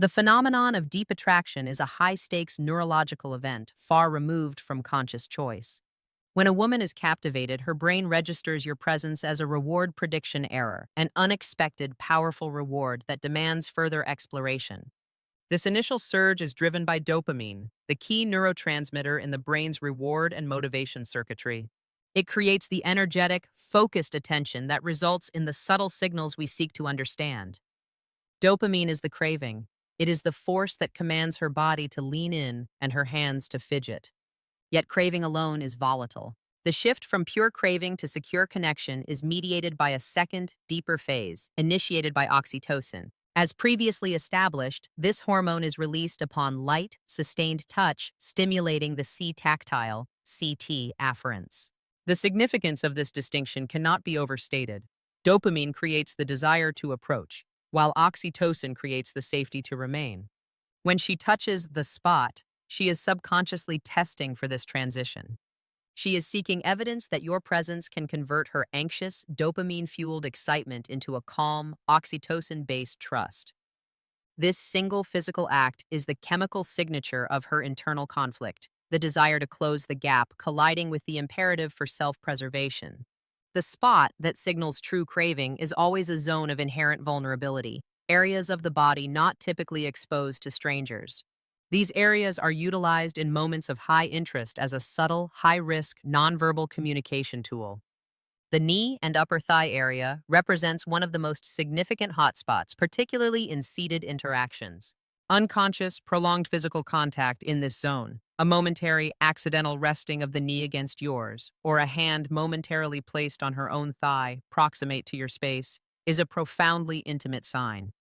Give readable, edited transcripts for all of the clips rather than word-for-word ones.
The phenomenon of deep attraction is a high-stakes neurological event far removed from conscious choice. When a woman is captivated, her brain registers your presence as a reward prediction error, an unexpected, powerful reward that demands further exploration. This initial surge is driven by dopamine, the key neurotransmitter in the brain's reward and motivation circuitry. It creates the energetic, focused attention that results in the subtle signals we seek to understand. Dopamine is the craving. It is the force that commands her body to lean in and her hands to fidget. Yet craving alone is volatile. The shift from pure craving to secure connection is mediated by a second, deeper phase, initiated by oxytocin. As previously established, this hormone is released upon light, sustained touch, stimulating the C-tactile, CT afferents. The significance of this distinction cannot be overstated. Dopamine creates the desire to approach, while oxytocin creates the safety to remain. When she touches the spot, she is subconsciously testing for this transition. She is seeking evidence that your presence can convert her anxious, dopamine-fueled excitement into a calm, oxytocin-based trust. This single physical act is the chemical signature of her internal conflict, the desire to close the gap colliding with the imperative for self-preservation. The spot that signals true craving is always a zone of inherent vulnerability, areas of the body not typically exposed to strangers. These areas are utilized in moments of high interest as a subtle, high-risk, nonverbal communication tool. The knee and upper thigh area represents one of the most significant hotspots, particularly in seated interactions. Unconscious, prolonged physical contact in this zone, a momentary, accidental resting of the knee against yours, or a hand momentarily placed on her own thigh, proximate to your space, is a profoundly intimate sign.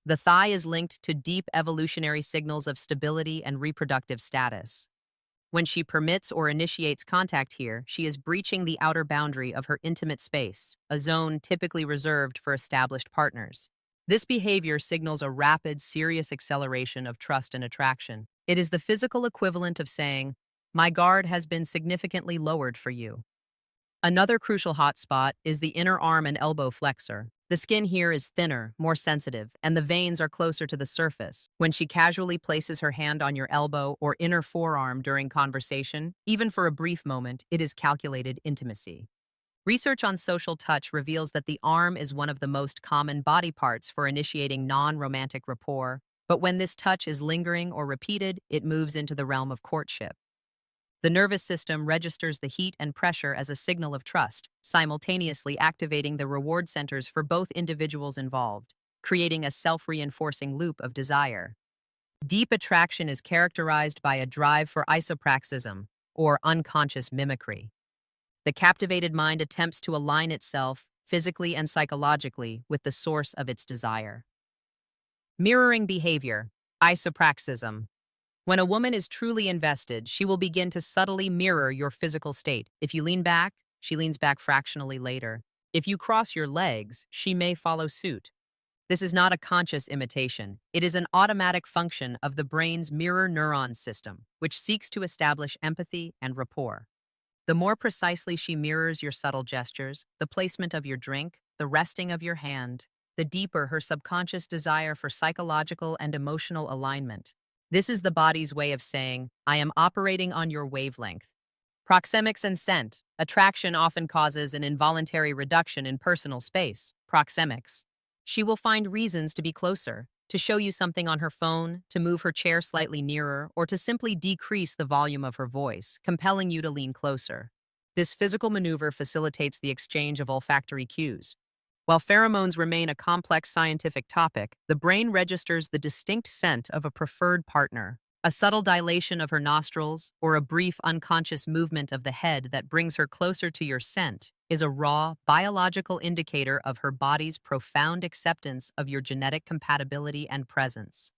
The thigh is linked to deep evolutionary signals of stability and reproductive status. When she permits or initiates contact here, she is breaching the outer boundary of her intimate space, a zone typically reserved for established partners. This behavior signals a rapid, serious acceleration of trust and attraction. It is the physical equivalent of saying, "My guard has been significantly lowered for you." Another crucial hotspot is the inner arm and elbow flexor. The skin here is thinner, more sensitive, and the veins are closer to the surface. When she casually places her hand on your elbow or inner forearm during conversation, even for a brief moment, it is calculated intimacy. Research on social touch reveals that the arm is one of the most common body parts for initiating non-romantic rapport, but when this touch is lingering or repeated, it moves into the realm of courtship. The nervous system registers the heat and pressure as a signal of trust, simultaneously activating the reward centers for both individuals involved, creating a self-reinforcing loop of desire. Deep attraction is characterized by a drive for isopraxism, or unconscious mimicry. The captivated mind attempts to align itself, physically and psychologically, with the source of its desire. Mirroring behavior, isopraxism. When a woman is truly invested, she will begin to subtly mirror your physical state. If you lean back, she leans back fractionally later. If you cross your legs, she may follow suit. This is not a conscious imitation. It is an automatic function of the brain's mirror neuron system, which seeks to establish empathy and rapport. The more precisely she mirrors your subtle gestures, the placement of your drink, the resting of your hand, the deeper her subconscious desire for psychological and emotional alignment. This is the body's way of saying, "I am operating on your wavelength." Proxemics and scent. Attraction often causes an involuntary reduction in personal space. Proxemics. She will find reasons to be closer, to show you something on her phone, to move her chair slightly nearer, or to simply decrease the volume of her voice, compelling you to lean closer. This physical maneuver facilitates the exchange of olfactory cues. While pheromones remain a complex scientific topic, the brain registers the distinct scent of a preferred partner. A subtle dilation of her nostrils, or a brief unconscious movement of the head that brings her closer to your scent, is a raw, biological indicator of her body's profound acceptance of your genetic compatibility and presence.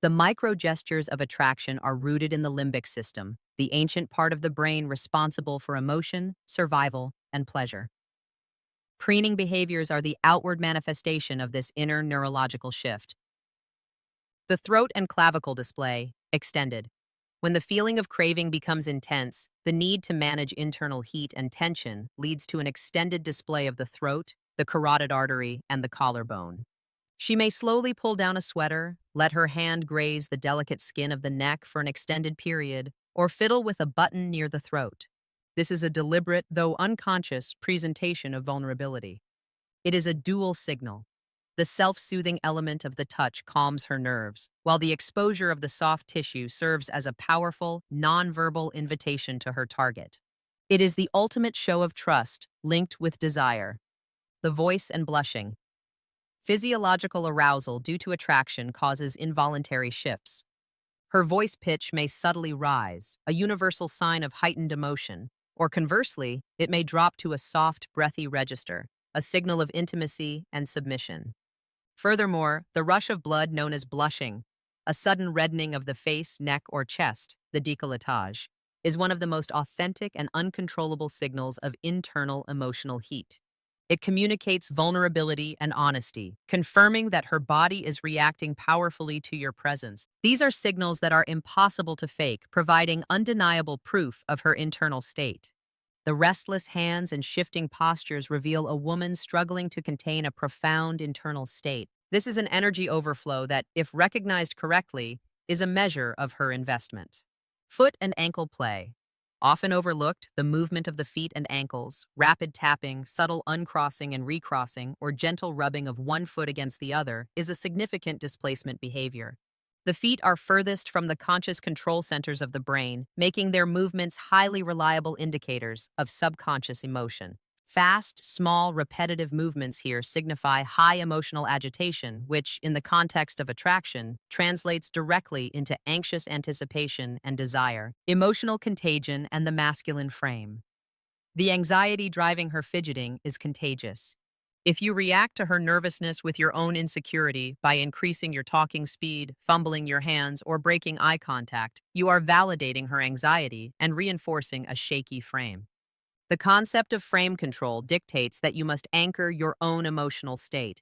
The micro-gestures of attraction are rooted in the limbic system, the ancient part of the brain responsible for emotion, survival, and pleasure. Preening behaviors are the outward manifestation of this inner neurological shift. The throat and clavicle display, extended. When the feeling of craving becomes intense, the need to manage internal heat and tension leads to an extended display of the throat, the carotid artery, and the collarbone. She may slowly pull down a sweater, let her hand graze the delicate skin of the neck for an extended period, or fiddle with a button near the throat. This is a deliberate, though unconscious, presentation of vulnerability. It is a dual signal. The self-soothing element of the touch calms her nerves, while the exposure of the soft tissue serves as a powerful, nonverbal invitation to her target. It is the ultimate show of trust, linked with desire. The voice and blushing. Physiological arousal due to attraction causes involuntary shifts. Her voice pitch may subtly rise, a universal sign of heightened emotion, or conversely, it may drop to a soft, breathy register, a signal of intimacy and submission. Furthermore, the rush of blood known as blushing, a sudden reddening of the face, neck, or chest, the décolletage, is one of the most authentic and uncontrollable signals of internal emotional heat. It communicates vulnerability and honesty, confirming that her body is reacting powerfully to your presence. These are signals that are impossible to fake, providing undeniable proof of her internal state. The restless hands and shifting postures reveal a woman struggling to contain a profound internal state. This is an energy overflow that, if recognized correctly, is a measure of her investment. Foot and ankle play. Often overlooked, the movement of the feet and ankles, rapid tapping, subtle uncrossing and recrossing, or gentle rubbing of one foot against the other, is a significant displacement behavior. The feet are furthest from the conscious control centers of the brain, making their movements highly reliable indicators of subconscious emotion. Fast, small, repetitive movements here signify high emotional agitation, which, in the context of attraction, translates directly into anxious anticipation and desire. Emotional contagion and the masculine frame. The anxiety driving her fidgeting is contagious. If you react to her nervousness with your own insecurity by increasing your talking speed, fumbling your hands, or breaking eye contact, you are validating her anxiety and reinforcing a shaky frame. The concept of frame control dictates that you must anchor your own emotional state.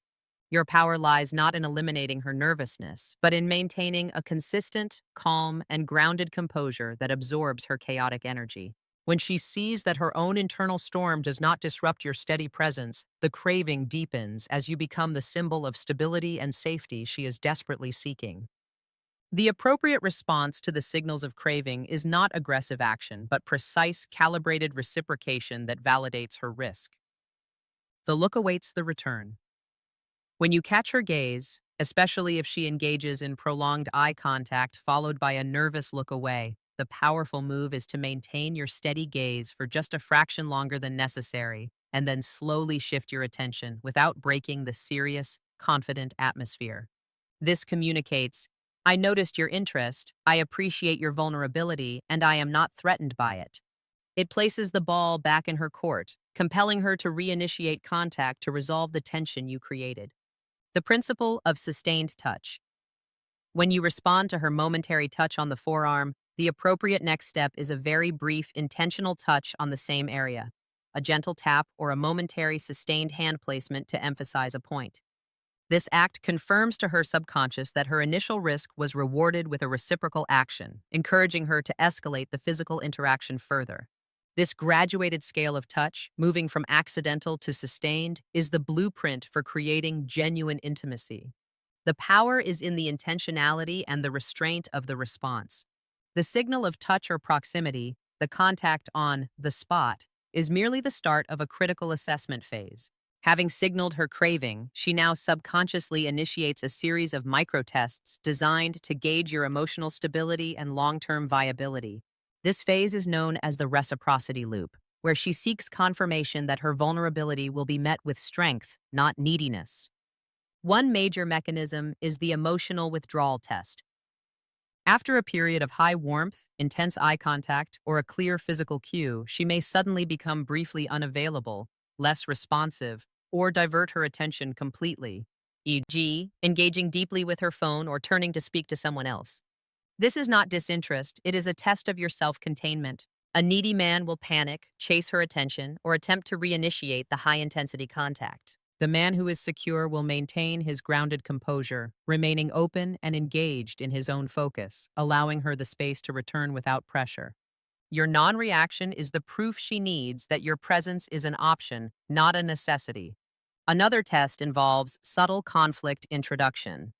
Your power lies not in eliminating her nervousness, but in maintaining a consistent, calm, and grounded composure that absorbs her chaotic energy. When she sees that her own internal storm does not disrupt your steady presence, the craving deepens as you become the symbol of stability and safety she is desperately seeking. The appropriate response to the signals of craving is not aggressive action, but precise, calibrated reciprocation that validates her risk. The look awaits the return. When you catch her gaze, especially if she engages in prolonged eye contact followed by a nervous look away, the powerful move is to maintain your steady gaze for just a fraction longer than necessary, and then slowly shift your attention without breaking the serious, confident atmosphere. This communicates, "I noticed your interest, I appreciate your vulnerability, and I am not threatened by it." It places the ball back in her court, compelling her to reinitiate contact to resolve the tension you created. The principle of sustained touch. When you respond to her momentary touch on the forearm, the appropriate next step is a very brief, intentional touch on the same area, a gentle tap or a momentary sustained hand placement to emphasize a point. This act confirms to her subconscious that her initial risk was rewarded with a reciprocal action, encouraging her to escalate the physical interaction further. This graduated scale of touch, moving from accidental to sustained, is the blueprint for creating genuine intimacy. The power is in the intentionality and the restraint of the response. The signal of touch or proximity, the contact on the spot, is merely the start of a critical assessment phase. Having signaled her craving, she now subconsciously initiates a series of microtests designed to gauge your emotional stability and long-term viability. This phase is known as the reciprocity loop, where she seeks confirmation that her vulnerability will be met with strength, not neediness. One major mechanism is the emotional withdrawal test. After a period of high warmth, intense eye contact, or a clear physical cue, she may suddenly become briefly unavailable, less responsive, or divert her attention completely, e.g., engaging deeply with her phone or turning to speak to someone else. This is not disinterest, it is a test of your self-containment. A needy man will panic, chase her attention, or attempt to reinitiate the high-intensity contact. The man who is secure will maintain his grounded composure, remaining open and engaged in his own focus, allowing her the space to return without pressure. Your non-reaction is the proof she needs that your presence is an option, not a necessity. Another test involves subtle conflict introduction.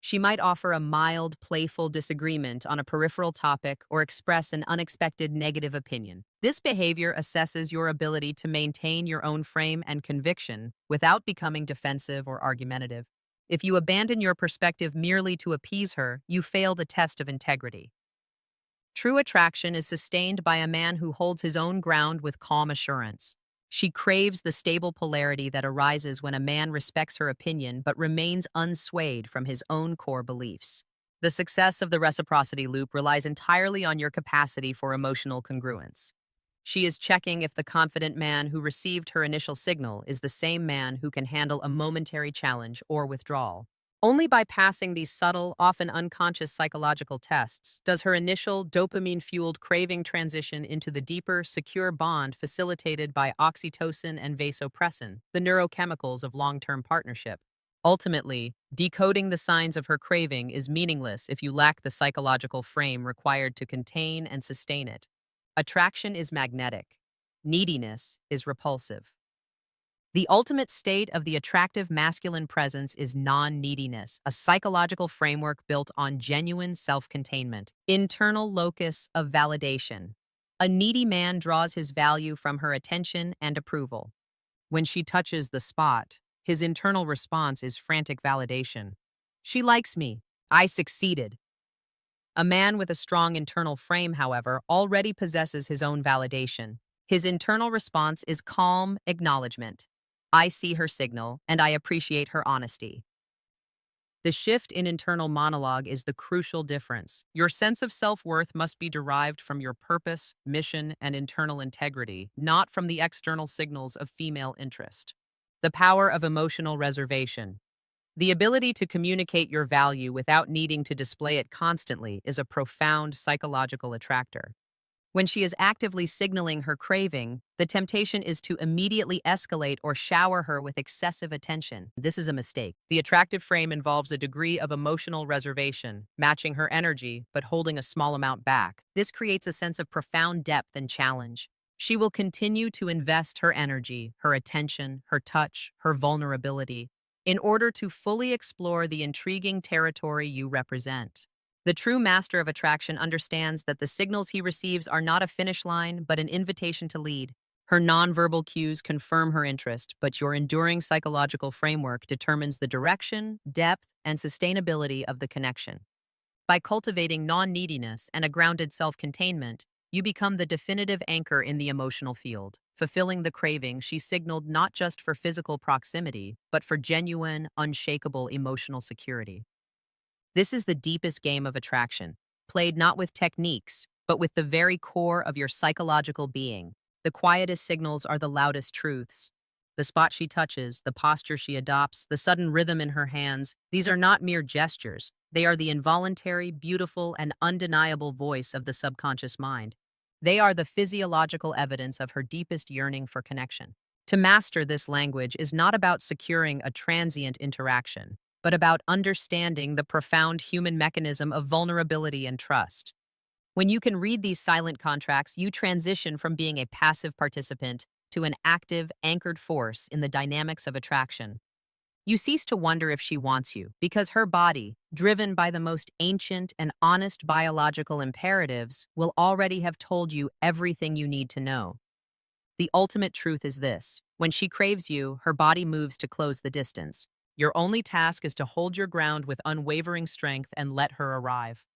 She might offer a mild, playful disagreement on a peripheral topic or express an unexpected negative opinion. This behavior assesses your ability to maintain your own frame and conviction without becoming defensive or argumentative. If you abandon your perspective merely to appease her, you fail the test of integrity. True attraction is sustained by a man who holds his own ground with calm assurance. She craves the stable polarity that arises when a man respects her opinion but remains unswayed from his own core beliefs. The success of the reciprocity loop relies entirely on your capacity for emotional congruence. She is checking if the confident man who received her initial signal is the same man who can handle a momentary challenge or withdrawal. Only by passing these subtle, often unconscious psychological tests does her initial dopamine-fueled craving transition into the deeper, secure bond facilitated by oxytocin and vasopressin, the neurochemicals of long-term partnership. Ultimately, decoding the signs of her craving is meaningless if you lack the psychological frame required to contain and sustain it. Attraction is magnetic. Neediness is repulsive. The ultimate state of the attractive masculine presence is non-neediness, a psychological framework built on genuine self-containment, internal locus of validation. A needy man draws his value from her attention and approval. When she touches the spot, his internal response is frantic validation. She likes me. I succeeded. A man with a strong internal frame, however, already possesses his own validation. His internal response is calm acknowledgement. I see her signal, and I appreciate her honesty. The shift in internal monologue is the crucial difference. Your sense of self-worth must be derived from your purpose, mission, and internal integrity, not from the external signals of female interest. The power of emotional reservation. The ability to communicate your value without needing to display it constantly is a profound psychological attractor. When she is actively signaling her craving, the temptation is to immediately escalate or shower her with excessive attention. This is a mistake. The attractive frame involves a degree of emotional reservation, matching her energy but holding a small amount back. This creates a sense of profound depth and challenge. She will continue to invest her energy, her attention, her touch, her vulnerability, in order to fully explore the intriguing territory you represent. The true master of attraction understands that the signals he receives are not a finish line, but an invitation to lead. Her nonverbal cues confirm her interest, but your enduring psychological framework determines the direction, depth, and sustainability of the connection. By cultivating non-neediness and a grounded self-containment, you become the definitive anchor in the emotional field, fulfilling the craving she signaled not just for physical proximity, but for genuine, unshakable emotional security. This is the deepest game of attraction, played not with techniques, but with the very core of your psychological being. The quietest signals are the loudest truths. The spot she touches, the posture she adopts, the sudden rhythm in her hands, these are not mere gestures. They are the involuntary, beautiful, and undeniable voice of the subconscious mind. They are the physiological evidence of her deepest yearning for connection. To master this language is not about securing a transient interaction, but about understanding the profound human mechanism of vulnerability and trust. When you can read these silent contracts, you transition from being a passive participant to an active, anchored force in the dynamics of attraction. You cease to wonder if she wants you, because her body, driven by the most ancient and honest biological imperatives, will already have told you everything you need to know. The ultimate truth is this: when she craves you, her body moves to close the distance. Your only task is to hold your ground with unwavering strength and let her arrive.